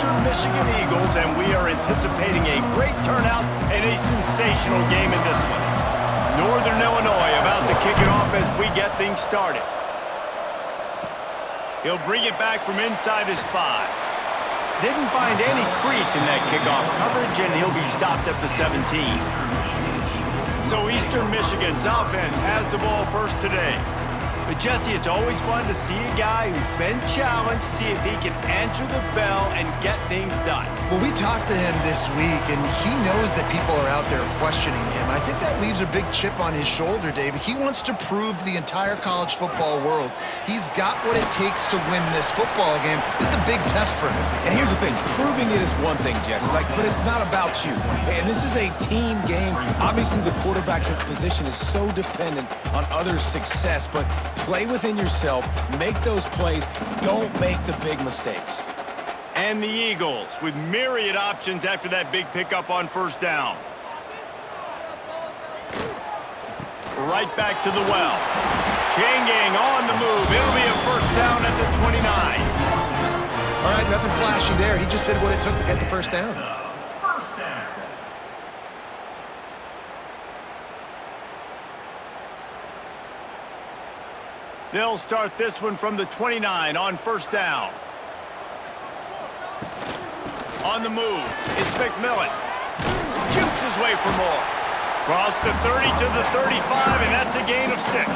Eastern Michigan Eagles, and we are anticipating a great turnout and a sensational game in this one. Northern Illinois about to kick it off as we get things started. He'll bring it back from inside his 5. Didn't find any crease in that kickoff coverage, and he'll be stopped at the 17. So Eastern Michigan's offense has the ball first today. But Jesse, it's always fun to see a guy who's been challenged, see if he can answer the bell and get things done. Well, we talked to him this week, and he knows that people are out there questioning him. I think that leaves a big chip on his shoulder, David. He wants to prove to the entire college football world he's got what it takes to win this football game. This is a big test for him. And here's the thing. Proving it is one thing, Jesse, but it's not about you. And this is a team game. Obviously, the quarterback position is so dependent on others' success, but play within yourself, make those plays, don't make the big mistakes. And the Eagles with myriad options after that big pickup on first down. Right back to the well. Chain gang on the move. It'll be a first down at the 29. All right, nothing flashy there. He just did what it took to get the first down. They'll start this one from the 29 on first down. On the move, it's McMillan. Jukes his way for more. Cross the 30 to the 35, and that's a gain of 6.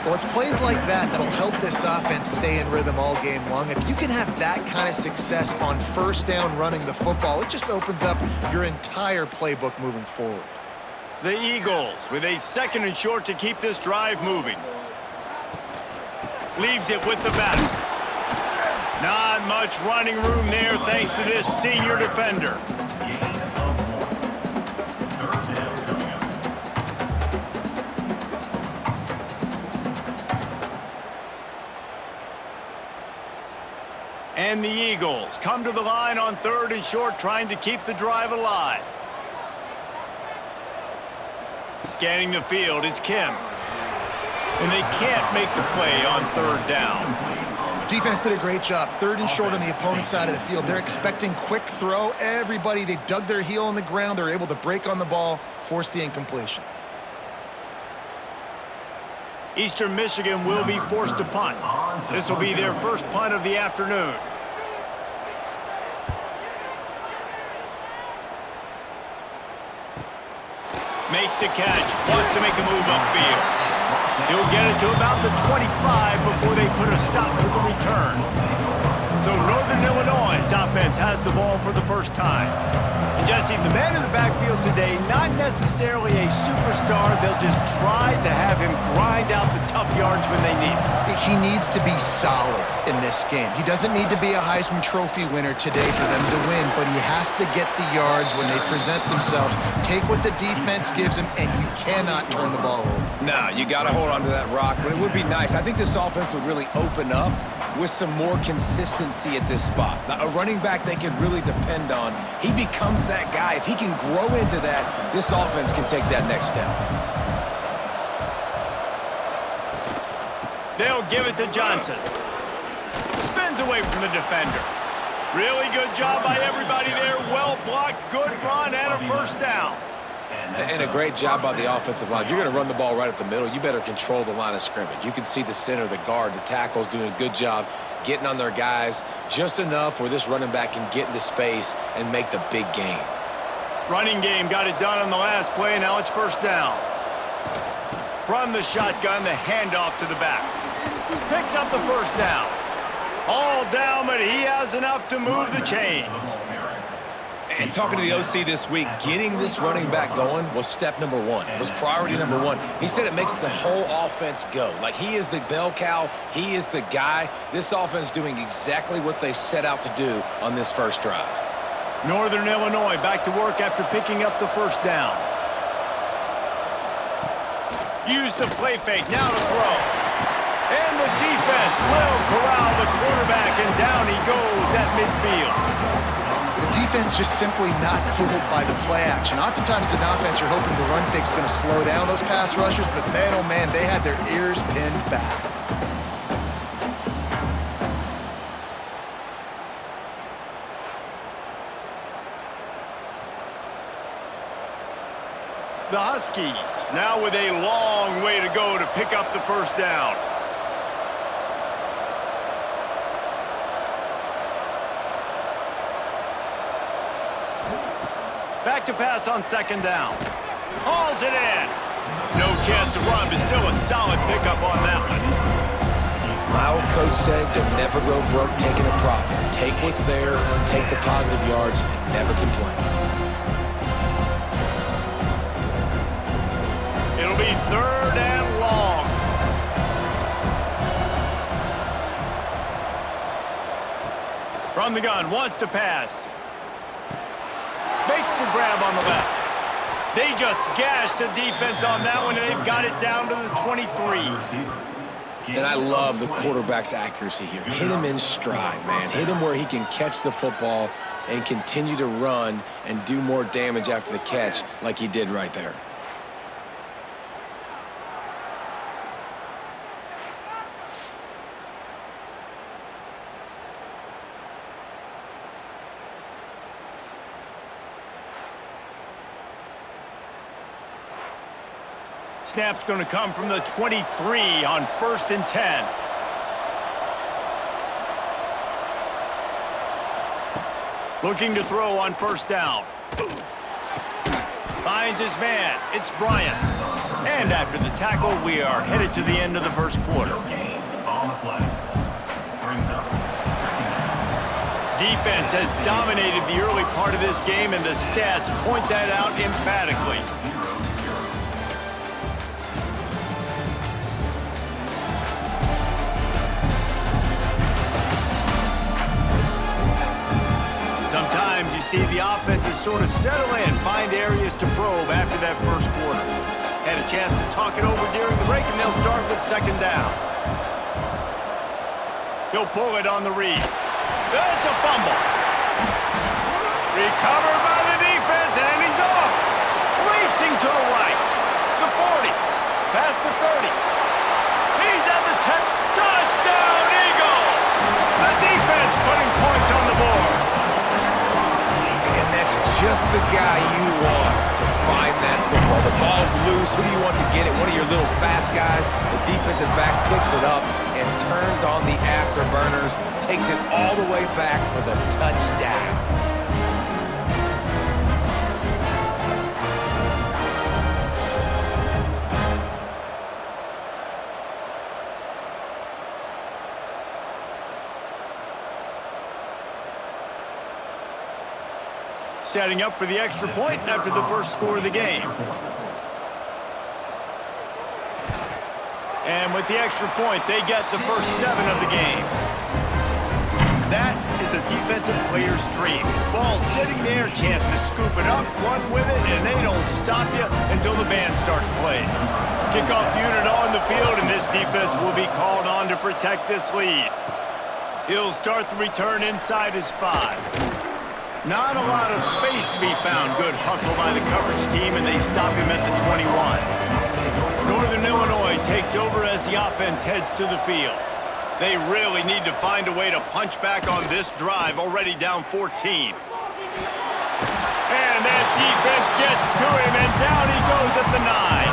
Well, it's plays like that that'll help this offense stay in rhythm all game long. If you can have that kind of success on first down running the football, it just opens up your entire playbook moving forward. The Eagles with a 2nd and short to keep this drive moving. Leaves it with the back. Not much running room there thanks to this senior defender. And the Eagles come to the line on 3rd and short, trying to keep the drive alive. Scanning the field, it's Kim. And they can't make the play on 3rd down. Defense did a great job. 3rd and short on the opponent's side of the field. They're expecting quick throw. Everybody, they dug their heel on the ground. They're able to break on the ball, force the incompletion. Eastern Michigan will be forced to punt. This will be their first punt of the afternoon. Makes the catch, wants to make a move upfield. He'll get it to about the 25 before they put a stop to the return. So Northern Illinois' offense has the ball for the first time. And Jesse, the man in the backfield today, not necessarily a superstar. They'll just try to have him grind out the tough yards when they need it. He needs to be solid in this game. He doesn't need to be a Heisman Trophy winner today for them to win, but he has to get the yards when they present themselves. Take what the defense gives him, and you cannot turn the ball over. No, you got to hold on to that rock, but it would be nice. I think this offense would really open up with some more consistency at this spot. Now, a running back they can really depend on. He becomes that guy. If he can grow into that, this offense can take that next step. They'll give it to Johnson. Spins away from the defender. Really good job by everybody there. Well blocked, good run, and a first down. And a great job by the offensive line. If you're going to run the ball right at the middle, you better control the line of scrimmage. You can see the center, the guard, the tackles doing a good job getting on their guys just enough where this running back can get into space and make the big gain. Running game got it done on the last play, and now it's first down. From the shotgun, the handoff to the back. Picks up the first down. All down, but he has enough to move the chains. And talking to the OC this week, getting this running back going was step number 1. It was priority number 1. He said it makes the whole offense go. Like, he is the bell cow. He is the guy. This offense doing exactly what they set out to do on this first drive. Northern Illinois back to work after picking up the first down. Use the play fake, now to throw. And the defense will corral the quarterback, and down he goes at midfield. The defense just simply not fooled by the play action. Oftentimes, an offense you're hoping the run fake's going to slow down those pass rushers, but man, oh man, they had their ears pinned back. The Huskies now with a long way to go to pick up the first down. Back to pass on second down. Hauls it in. No chance to run, but still a solid pickup on that one. My old coach said you'll never go broke taking a profit. Take what's there, take the positive yards, and never complain. It'll be third and long. From the gun, wants to pass. Makes the grab on the left. They just gashed the defense on that one, and they've got it down to the 23. And I love the quarterback's accuracy here. Hit him in stride, man. Hit him where he can catch the football and continue to run and do more damage after the catch like he did right there. Snap's going to come from the 23 on 1st and 10. Looking to throw on first down. Finds his man. It's Bryant. And after the tackle, we are headed to the end of the first quarter. Defense has dominated the early part of this game, and the stats point that out emphatically. Sometimes you see the offenses sort of settle in, find areas to probe after that first quarter. Had a chance to talk it over during the break, and they'll start with second down. He'll pull it on the read. That's a fumble. Recovered by the defense, and he's off. Racing to the right. The 40. Past the 30. He's at the 10. Touchdown, Eagles! The defense putting points on the board. And that's just the guy you want to find that football. The ball's loose. Who do you want to get it? One of your little fast guys. The defensive back picks it up and turns on the afterburners, takes it all the way back for the touchdown. Setting up for the extra point after the first score of the game. And with the extra point, they get the first 7 of the game. That is a defensive player's dream. Ball sitting there, chance to scoop it up, run with it, and they don't stop you until the band starts playing. Kickoff unit on the field, and this defense will be called on to protect this lead. He'll start the return inside his 5. Not a lot of space to be found. Good hustle by the coverage team, and they stop him at the 21. Northern Illinois takes over as the offense heads to the field. They really need to find a way to punch back on this drive, already down 14. And that defense gets to him, and down he goes at the 9.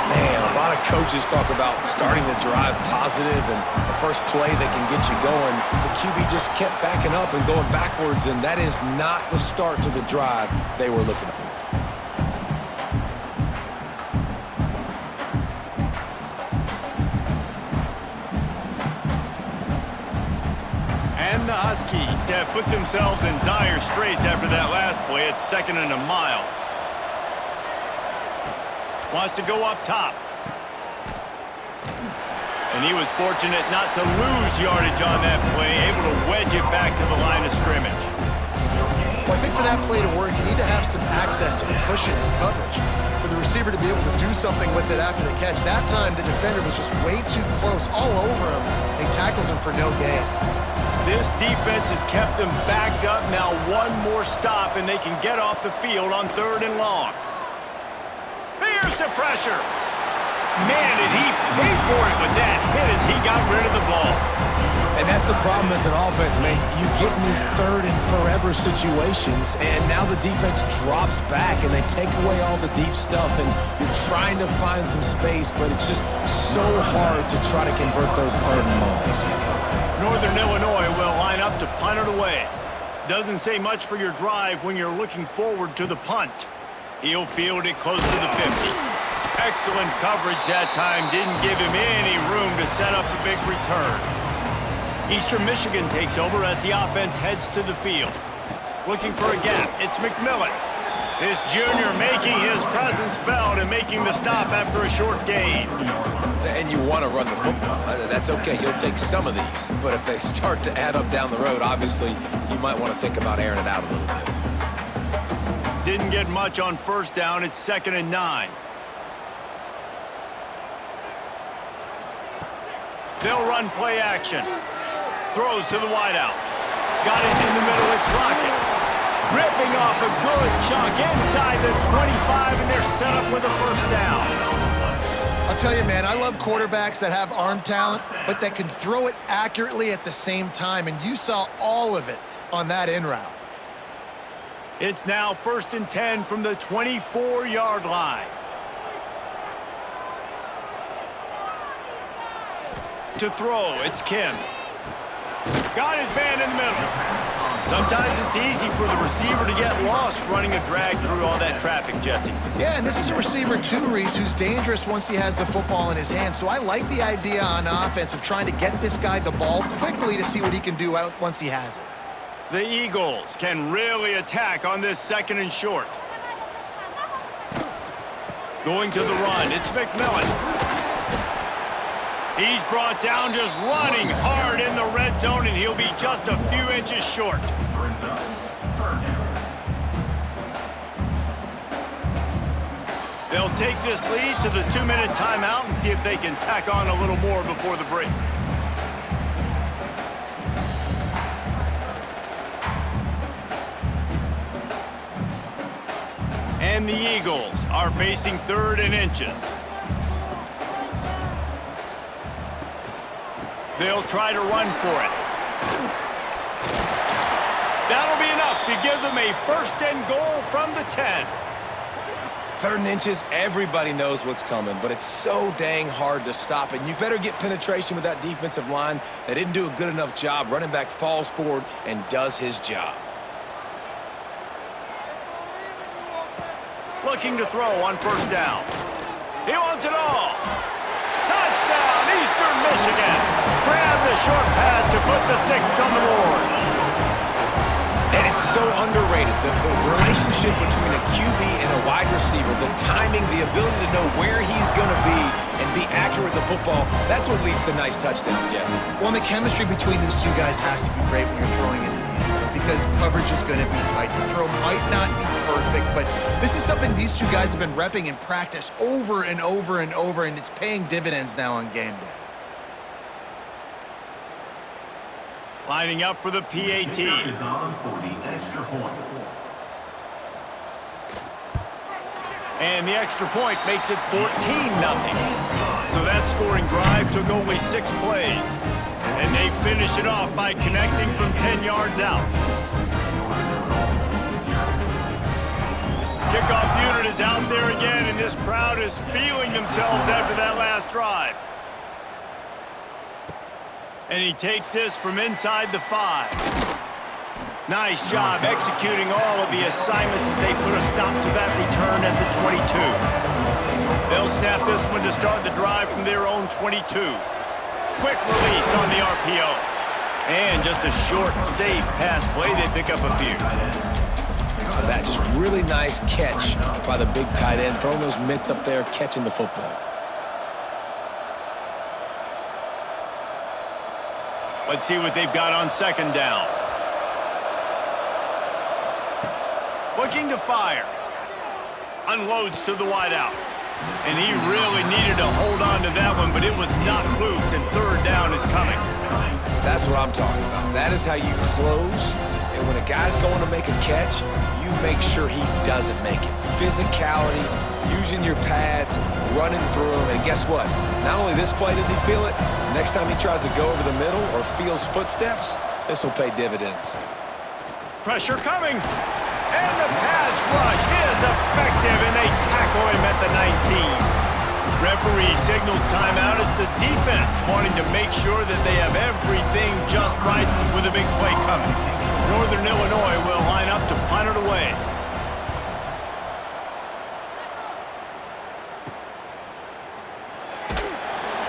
Man, a lot of coaches talk about starting the drive positive and the first play that can get you going. The QB just kept backing up and going backwards, and that is not the start to the drive they were looking for. And the Huskies have put themselves in dire straits after that last play. It's 2nd and a mile. Wants to go up top. And he was fortunate not to lose yardage on that play, able to wedge it back to the line of scrimmage. Well, I think for that play to work, you need to have some access and cushion and coverage. For the receiver to be able to do something with it after the catch. That time, the defender was just way too close, all over him, and he tackles him for no gain. This defense has kept them backed up. Now one more stop, and they can get off the field on 3rd and long. Here's the pressure. Man, did he pay for it with that hit as he got rid of the ball. And that's the problem as an offense, man. You get in these third and forever situations, and now the defense drops back, and they take away all the deep stuff, and you're trying to find some space, but it's just so hard to try to convert those third and longs. Northern Illinois will line up to punt it away. Doesn't say much for your drive when you're looking forward to the punt. He'll field it close to the 50. Excellent coverage that time. Didn't give him any room to set up a big return. Eastern Michigan takes over as the offense heads to the field. Looking for a gap. It's McMillan. This junior making his presence felt and making the stop after a short gain. And you want to run the football. That's okay. You'll take some of these. But if they start to add up down the road, obviously, you might want to think about airing it out a little bit. Didn't get much on first down. It's 2nd and 9. They'll run play action. Throws to the wideout. Got it in the middle. It's Lockett. Ripping off a good chunk inside the 25, and they're set up with a first down. I'll tell you, man, I love quarterbacks that have arm talent, but that can throw it accurately at the same time, and you saw all of it on that in route. It's now 1st and 10 from the 24-yard line. To throw, it's Kim. Got his man in the middle. Sometimes it's easy for the receiver to get lost running a drag through all that traffic, Jesse. Yeah, and this is a receiver too, Reese, who's dangerous once he has the football in his hands. So I like the idea on offense of trying to get this guy the ball quickly to see what he can do once he has it. The Eagles can really attack on this 2nd and short. Going to the run, it's McMillan. He's brought down just running hard in the red zone, and he'll be just a few inches short. They'll take this lead to the 2-minute timeout and see if they can tack on a little more before the break. And the Eagles are facing 3rd and inches. They'll try to run for it. That'll be enough to give them a 1st and goal from the 10. 3rd and inches, everybody knows what's coming, but it's so dang hard to stop, and you better get penetration with that defensive line. They didn't do a good enough job. Running back falls forward and does his job. Looking to throw on 1st down. He wants it all. Touchdown, Eastern Michigan. Grab the short pass to put the 6 on the board. And it's so underrated, the relationship between a QB and a wide receiver, the timing, the ability to know where he's going to be and be accurate with the football, that's what leads to nice touchdowns, Jesse. Well, the chemistry between these two guys has to be great when you're throwing into the end zone because coverage is going to be tight. The throw might not be perfect, but this is something these two guys have been repping in practice over and over and over, and it's paying dividends now on game day. Lining up for the PAT. Is on for the extra point. And the extra point makes it 14-0. So that scoring drive took only 6 plays. And they finish it off by connecting from 10 yards out. Kickoff unit is out there again, and this crowd is feeling themselves after that last drive. And he takes this from inside the 5. Nice job executing all of the assignments as they put a stop to that return at the 22. They'll snap this one to start the drive from their own 22. Quick release on the RPO. And just a short, safe pass play. They pick up a few. Oh, that just really nice catch by the big tight end, throwing those mitts up there, catching the football. Let's see what they've got on 2nd down. Looking to fire. Unloads to the wideout. And he really needed to hold on to that one, but it was knocked loose, and 3rd down is coming. That's what I'm talking about. That is how you close. And when a guy's going to make a catch, you make sure he doesn't make it. Physicality, using your pads, running through them, and guess what? Not only this play does he feel it, next time he tries to go over the middle or feels footsteps, this will pay dividends. Pressure coming. And the pass rush is effective, and they tackle him at the 19. Referee signals timeout. It's the defense wanting to make sure that they have everything just right with a big play coming. Northern Illinois will line up to punt it away.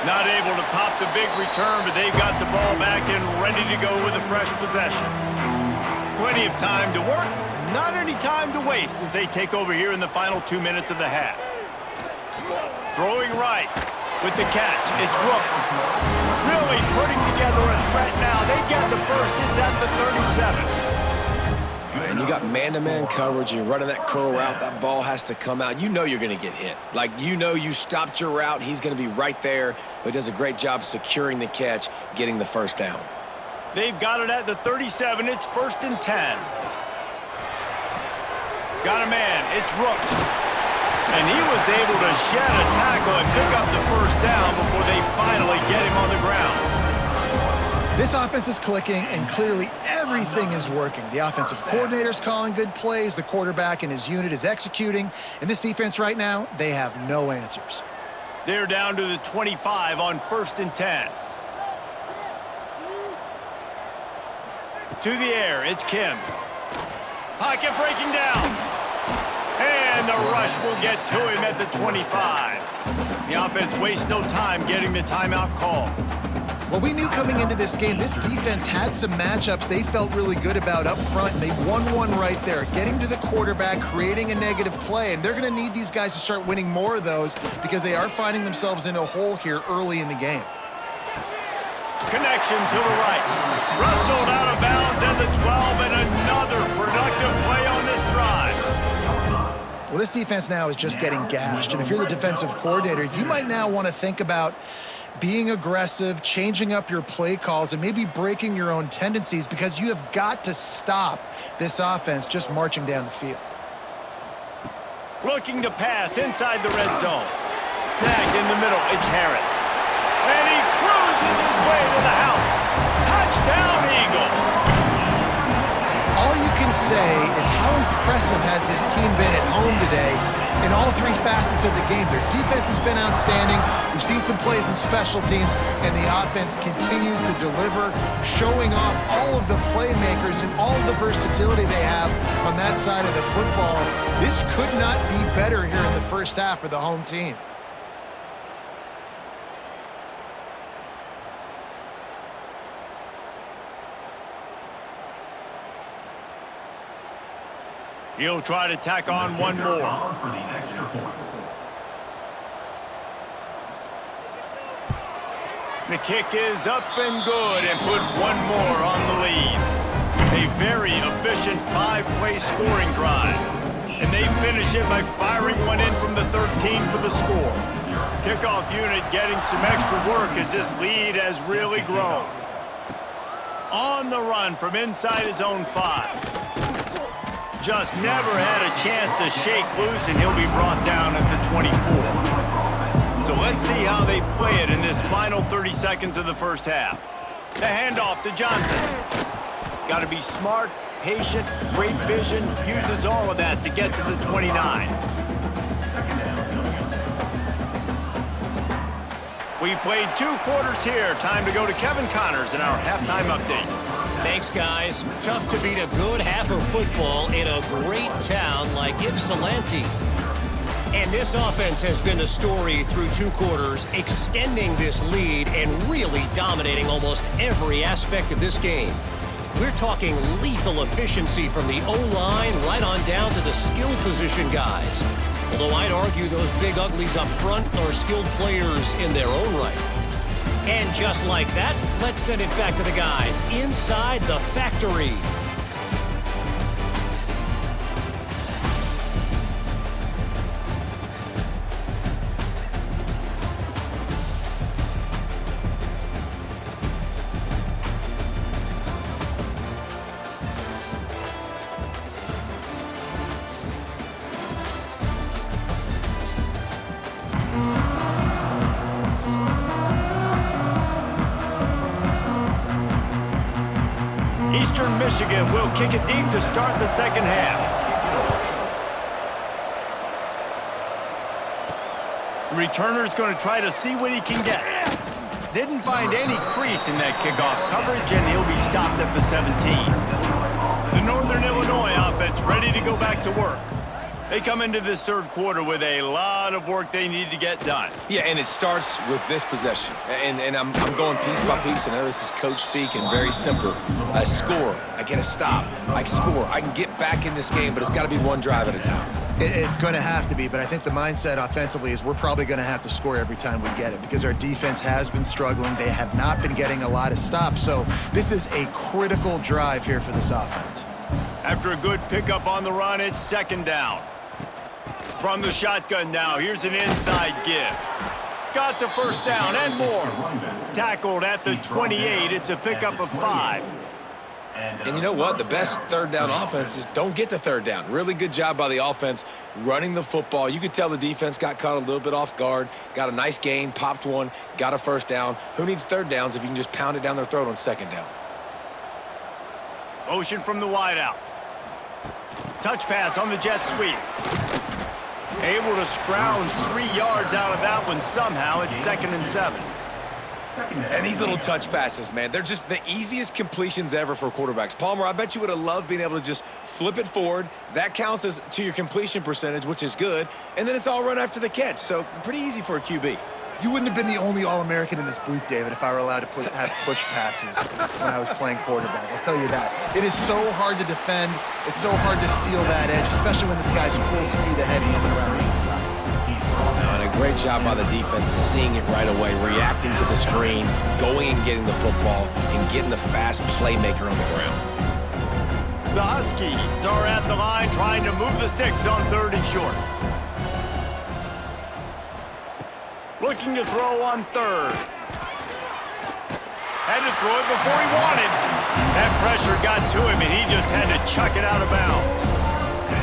Not able to pop the big return, but they've got the ball back and ready to go with a fresh possession. Plenty of time to work, not any time to waste as they take over here in the final 2 minutes of the half. Throwing right with the catch. It's Rooks. Really putting together a threat now. They get the first. It's at the 37. And you got man-to-man coverage. You're running that curl route. That ball has to come out. You know you're going to get hit. Like, you know you stopped your route. He's going to be right there. But does a great job securing the catch, getting the first down. They've got it at the 37. It's 1st and 10. Got a man. It's Rooks. And he was able to shed a tackle and pick up the first down before they finally get him on the ground. This offense is clicking, and clearly everything is working. The offensive coordinator's calling good plays, the quarterback and his unit is executing, and this defense right now, they have no answers. They're down to the 25 on 1st and 10. To the air, it's Kim. Pocket breaking down. And the rush will get to him at the 25. The offense wastes no time getting the timeout call. Well, we knew coming into this game, this defense had some matchups they felt really good about up front, and they won one right there, getting to the quarterback, creating a negative play, and they're going to need these guys to start winning more of those because they are finding themselves in a hole here early in the game. Connection to the right. Wrestled out of bounds at the 12, and another productive play on this drive. Well, this defense now is just getting gashed, and if you're the defensive coordinator, you might now want to think about being aggressive, changing up your play calls, and maybe breaking your own tendencies because you have got to stop this offense just marching down the field. Looking to pass inside the red zone. Snagged in the middle, it's Harris. And he cruises his way to the house. Touchdown, Eagles! All you can say is how impressive has this team been at home today in all three facets of the game. Their defense has been outstanding. We've seen some plays in special teams, and the offense continues to deliver, showing off all of the playmakers and all of the versatility they have on that side of the football. This could not be better here in the first half for the home team. He'll try to tack on one more. For the extra point. The kick is up and good and put one more on the lead. A very efficient 5-play scoring drive. And they finish it by firing one in from the 13 for the score. Kickoff unit getting some extra work as this lead has really grown. On the run from inside his own 5. Just never had a chance to shake loose, and he'll be brought down at the 24. So let's see how they play it in this final 30 seconds of the first half. The handoff to Johnson. Got to be smart, patient, great vision, uses all of that to get to the 29. We've played 2 quarters here. Time to go to Kevin Connors in our halftime update. Thanks, guys. Tough to beat a good half of football in a great town like Ypsilanti. And this offense has been the story through 2 quarters, extending this lead and really dominating almost every aspect of this game. We're talking lethal efficiency from the O-line right on down to the skill position guys. Although I'd argue those big uglies up front are skilled players in their own right. And just like that, let's send it back to the guys inside the factory. Michigan will kick it deep to start the second half. Returner's going to try to see what he can get. Didn't find any crease in that kickoff coverage, and he'll be stopped at the 17. The Northern Illinois offense ready to go back to work. They come into this third quarter with a lot of work they need to get done. Yeah, and it starts with this possession. And I'm going piece by piece. I know this is coach speak and very simple. I score. I get a stop. I score. I can get back in this game, but it's got to be one drive at a time. It's going to have to be, but I think the mindset offensively is we're probably going to have to score every time we get it because our defense has been struggling. They have not been getting a lot of stops, so this is a critical drive here for this offense. After a good pickup on the run, it's second down. From the shotgun now, here's an inside give. Got the first down and more. Tackled at the 28. It's a pickup of 5. And you know what? The best third down offenses don't get to third down. Really good job by the offense running the football. You could tell the defense got caught a little bit off guard, got a nice gain, popped one, got a first down. Who needs third downs if you can just pound it down their throat on second down? Motion from the wideout. Touch pass on the jet sweep. Able to scrounge 3 yards out of that one somehow. It's 2nd and 7. And these little touch passes, man, they're just the easiest completions ever for quarterbacks. Palmer, I bet you would have loved being able to just flip it forward. That counts as to your completion percentage, which is good. And then it's all run after the catch. So pretty easy for a QB. You wouldn't have been the only All-American in this booth, David, if I were allowed to have push passes when I was playing quarterback. I'll tell you that. It is so hard to defend. It's so hard to seal that edge, especially when this guy's full speed ahead and coming around the inside. And a great job by the defense seeing it right away, reacting to the screen, going and getting the football, and getting the fast playmaker on the ground. The Huskies are at the line trying to move the sticks on 3rd and short. Looking to throw on 3rd. Had to throw it before he wanted. That pressure got to him, and he just had to chuck it out of bounds.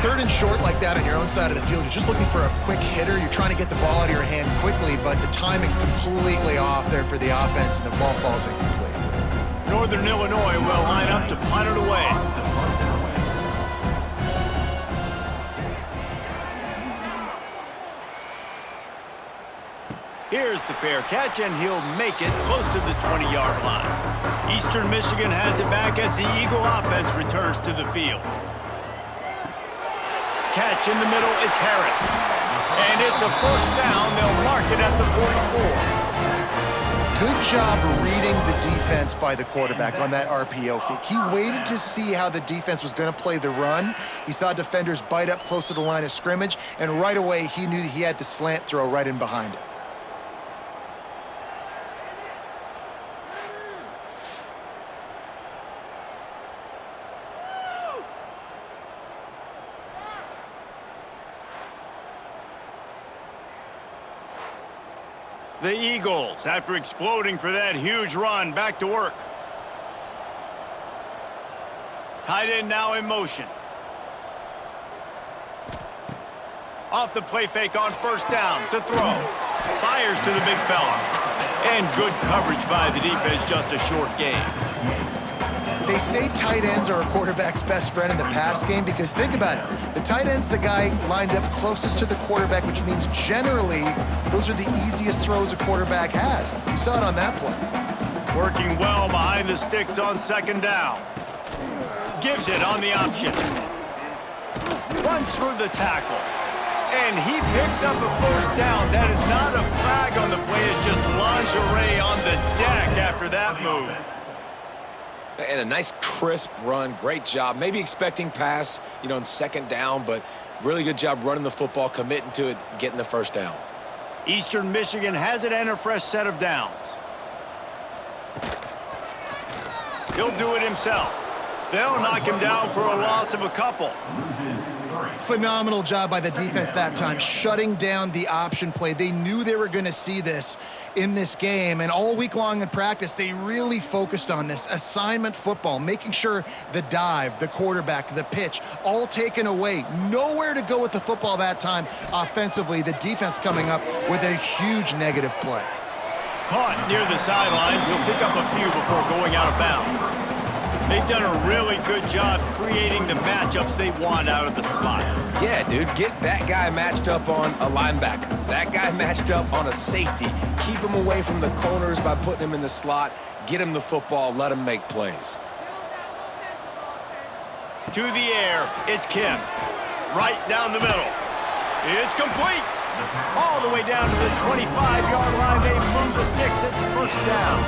3rd and short like that on your own side of the field, you're just looking for a quick hitter. You're trying to get the ball out of your hand quickly, but the timing completely off there for the offense, and the ball falls incomplete. Northern Illinois will line up to punt it away. Here's the fair catch, and he'll make it close to the 20-yard line. Eastern Michigan has it back as the Eagle offense returns to the field. Catch in the middle, it's Harris. And it's a first down. They'll mark it at the 44. Good job reading the defense by the quarterback on that RPO fake. He waited to see how the defense was going to play the run. He saw defenders bite up close to the line of scrimmage, and right away he knew that he had the slant throw right in behind it. The Eagles, after exploding for that huge run, back to work. Tight end now in motion. Off the play fake on first down to throw. Fires to the big fella. And good coverage by the defense, just a short gain. They say tight ends are a quarterback's best friend in the pass game because think about it. The tight end's the guy lined up closest to the quarterback, which means generally those are the easiest throws a quarterback has. You saw it on that play. Working well behind the sticks on second down. Gives it on the option. Runs through the tackle. And he picks up a first down. That is not a flag on the play. It's just lingerie on the deck after that move. And a nice crisp run, great job. Maybe expecting pass, in second down, but really good job running the football, committing to it, getting the first down. Eastern Michigan has it and a fresh set of downs. He'll do it himself. They'll knock him down for a loss of a couple. Phenomenal job by the defense that time, shutting down the option play. They knew they were going to see this in this game, and all week long in practice, they really focused on this assignment football, making sure the dive, the quarterback, the pitch, all taken away. Nowhere to go with the football that time offensively. The defense coming up with a huge negative play. Caught near the sidelines. He'll pick up a few before going out of bounds. They've done a really good job creating the matchups they want out of the slot. Yeah, dude, get that guy matched up on a linebacker. That guy matched up on a safety. Keep him away from the corners by putting him in the slot. Get him the football. Let him make plays. To the air, it's Kim. Right down the middle. It's complete. All the way down to the 25-yard line. They move the sticks. It's first down.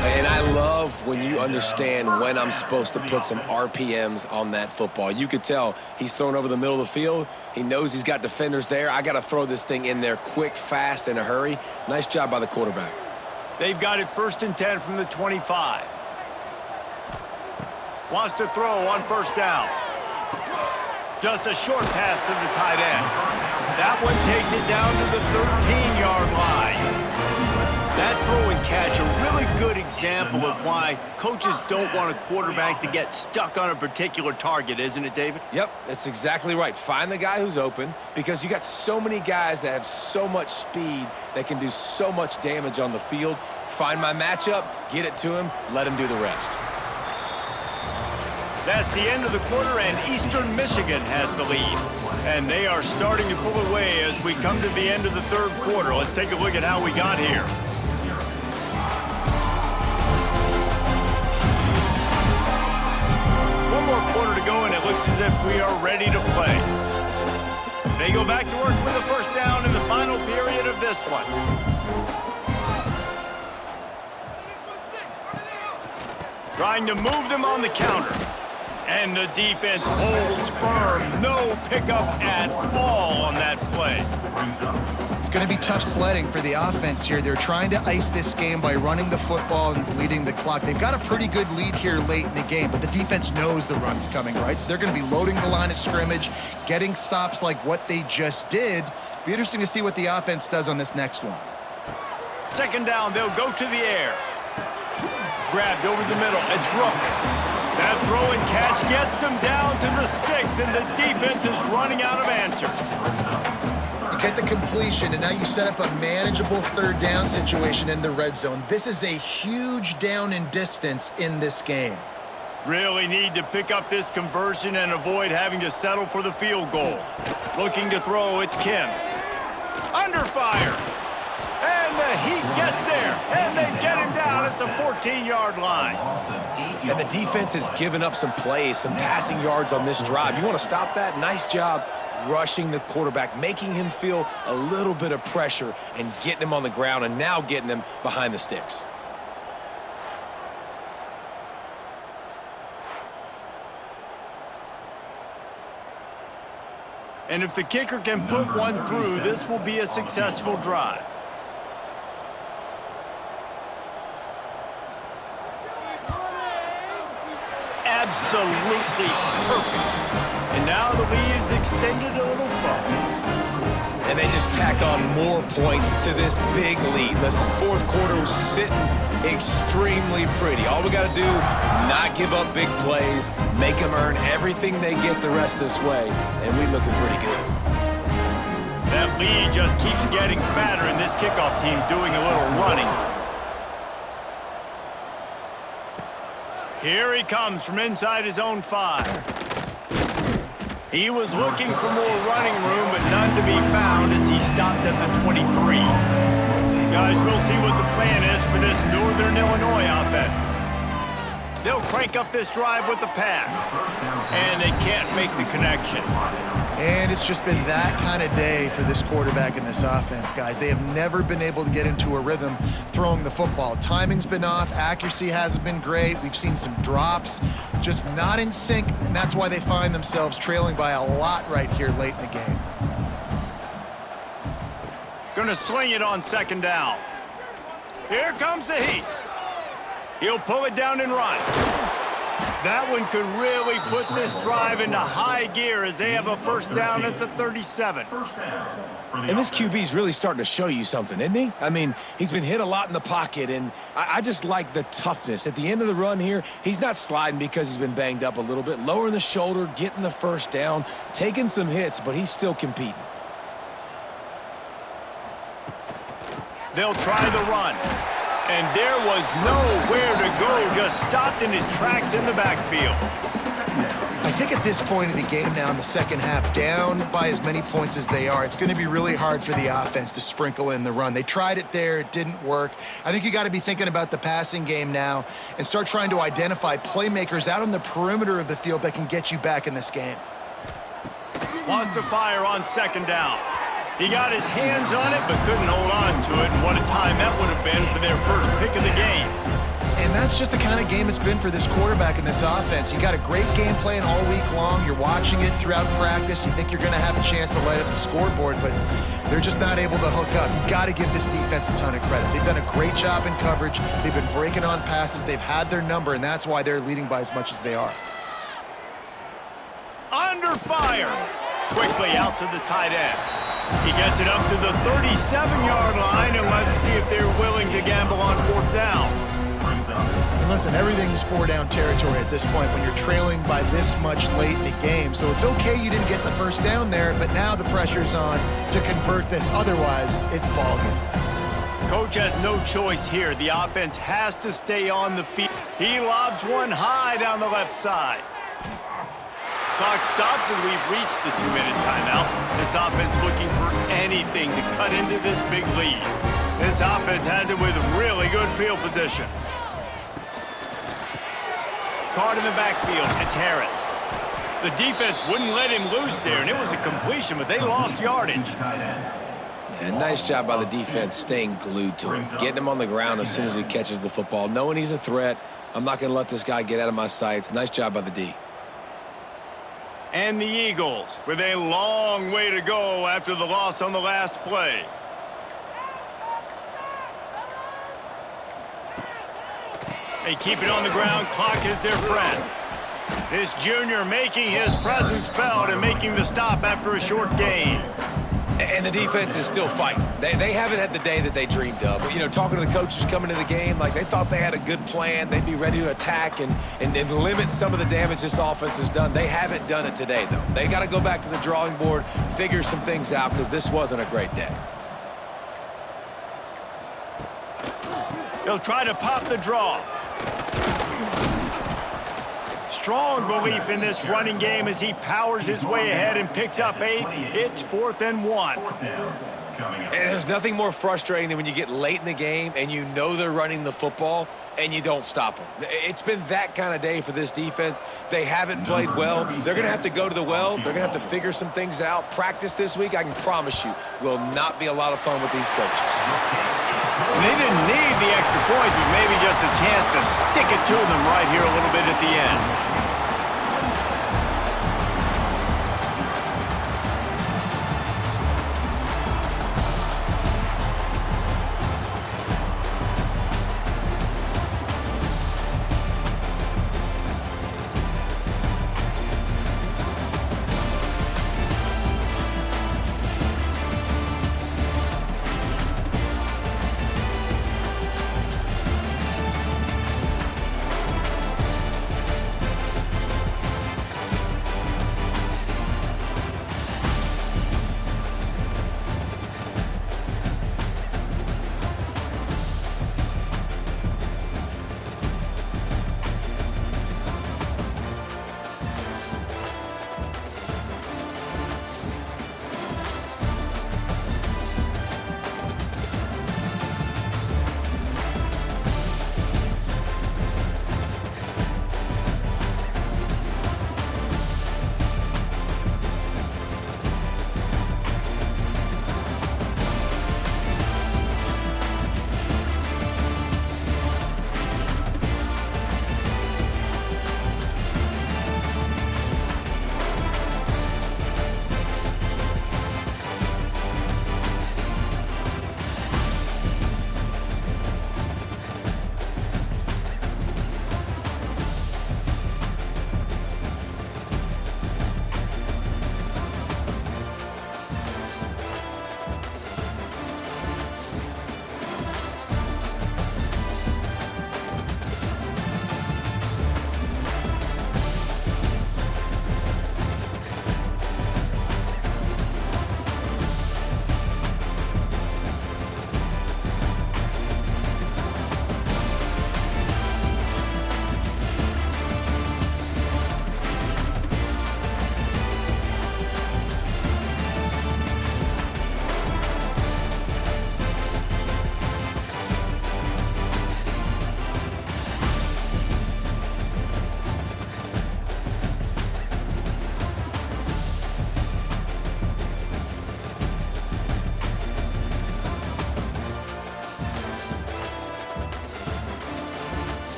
And I love when you understand when I'm supposed to put some RPMs on that football. You could tell he's thrown over the middle of the field. He knows he's got defenders there. I got to throw this thing in there quick, fast, in a hurry. Nice job by the quarterback. They've got it first and 10 from the 25. Wants to throw on first down. Just a short pass to the tight end. That one takes it down to the 13-yard line. That throw and catch, a really good example of why coaches don't want a quarterback to get stuck on a particular target, isn't it, David? Yep, that's exactly right. Find the guy who's open because you got so many guys that have so much speed that can do so much damage on the field. Find my matchup, get it to him, let him do the rest. That's the end of the quarter, and Eastern Michigan has the lead. And they are starting to pull away as we come to the end of the third quarter. Let's take a look at how we got here. One more quarter to go, and it looks as if we are ready to play. They go back to work with a first down in the final period of this one. Trying to move them on the counter. And the defense holds firm. No pickup at all on that play. It's going to be tough sledding for the offense here. They're trying to ice this game by running the football and bleeding the clock. They've got a pretty good lead here late in the game, but the defense knows the run's coming, right? So they're going to be loading the line of scrimmage, getting stops like what they just did. Be interesting to see what the offense does on this next one. Second down, they'll go to the air. Grabbed over the middle. It's Rooks. That throw and catch gets them down to the 6, and the defense is running out of answers. You get the completion, and now you set up a manageable third down situation in the red zone. This is a huge down in distance in this game. Really need to pick up this conversion and avoid having to settle for the field goal. Looking to throw, it's Kim. Under fire. And the Heat gets there, and they get him down at the 14-yard line. And the defense has given up some plays, some passing yards on this drive. You want to stop that? Nice job rushing the quarterback, making him feel a little bit of pressure and getting him on the ground and now getting him behind the sticks. And if the kicker can put one through, this will be a successful drive. Absolutely perfect. And now the lead is extended a little further. And they just tack on more points to this big lead. Listen, fourth quarter was sitting extremely pretty. All we got to do, not give up big plays, make them earn everything they get the rest of this way, and we looking pretty good. That lead just keeps getting fatter, and this kickoff team doing a little running. Here he comes from inside his own 5. He was looking for more running room, but none to be found as he stopped at the 23. Guys, we'll see what the plan is for this Northern Illinois offense. They'll crank up this drive with the pass, and they can't make the connection. And it's just been that kind of day for this quarterback and this offense, guys. They have never been able to get into a rhythm throwing the football. Timing's been off. Accuracy hasn't been great. We've seen some drops, just not in sync, and that's why they find themselves trailing by a lot right here late in the game. Gonna sling it on second down. Here comes the Heat. He'll pull it down and run. That one could really put this drive into high gear as they have a first down at the 37. And this QB's really starting to show you something, isn't he? I mean, he's been hit a lot in the pocket, and I just like the toughness. At the end of the run here, he's not sliding because he's been banged up a little bit. Lowering the shoulder, getting the first down, taking some hits, but he's still competing. They'll try the run. And there was nowhere to go, just stopped in his tracks in the backfield. I think at this point of the game now in the second half, down by as many points as they are, it's going to be really hard for the offense to sprinkle in the run. They tried it there. It didn't work. I think you got to be thinking about the passing game now and start trying to identify playmakers out on the perimeter of the field that can get you back in this game. Wants to fire on second down. He got his hands on it, but couldn't hold on to it. And what a time that would have been for their first pick of the game. And that's just the kind of game it's been for this quarterback in this offense. You got a great game plan all week long. You're watching it throughout practice. You think you're going to have a chance to light up the scoreboard, but they're just not able to hook up. You got to give this defense a ton of credit. They've done a great job in coverage. They've been breaking on passes. They've had their number, and that's why they're leading by as much as they are. Under fire. Quickly out to the tight end. He gets it up to the 37-yard line, and let's see if they're willing to gamble on fourth down. And listen, everything's four-down territory at this point when you're trailing by this much late in the game. So it's okay you didn't get the first down there, but now the pressure's on to convert this. Otherwise, it's ball game. Coach has no choice here. The offense has to stay on the field. He lobs one high down the left side. Clock stops, and we've reached the 2-minute timeout. This offense looking for anything to cut into this big lead. This offense has it with really good field position. Card in the backfield. It's Harris. The defense wouldn't let him loose there, and it was a completion, but they lost yardage. And nice job by the defense staying glued to him, getting him on the ground as soon as he catches the football, knowing he's a threat. I'm not going to let this guy get out of my sights. Nice job by the D. And the Eagles with a long way to go after the loss on the last play. They keep it on the ground. Clock is their friend. This junior making his presence felt and making the stop after a short gain. And the defense is still fighting. They haven't had the day that they dreamed of. But, you know, talking to the coaches coming into the game, like they thought they had a good plan. They'd be ready to attack and limit some of the damage this offense has done. They haven't done it today, though. They got to go back to the drawing board, figure some things out, because this wasn't a great day. They'll try to pop the draw. Strong belief in this running game as he powers his way ahead and picks up 8. It's 4th and 1. And there's nothing more frustrating than when you get late in the game and you know they're running the football and you don't stop them. It's been that kind of day for this defense. They haven't played well. They're going to have to go to the well. They're going to have to figure some things out. Practice this week, I can promise you, will not be a lot of fun with these coaches. And they didn't need the extra points, but maybe just a chance to stick it to them right here a little bit at the end.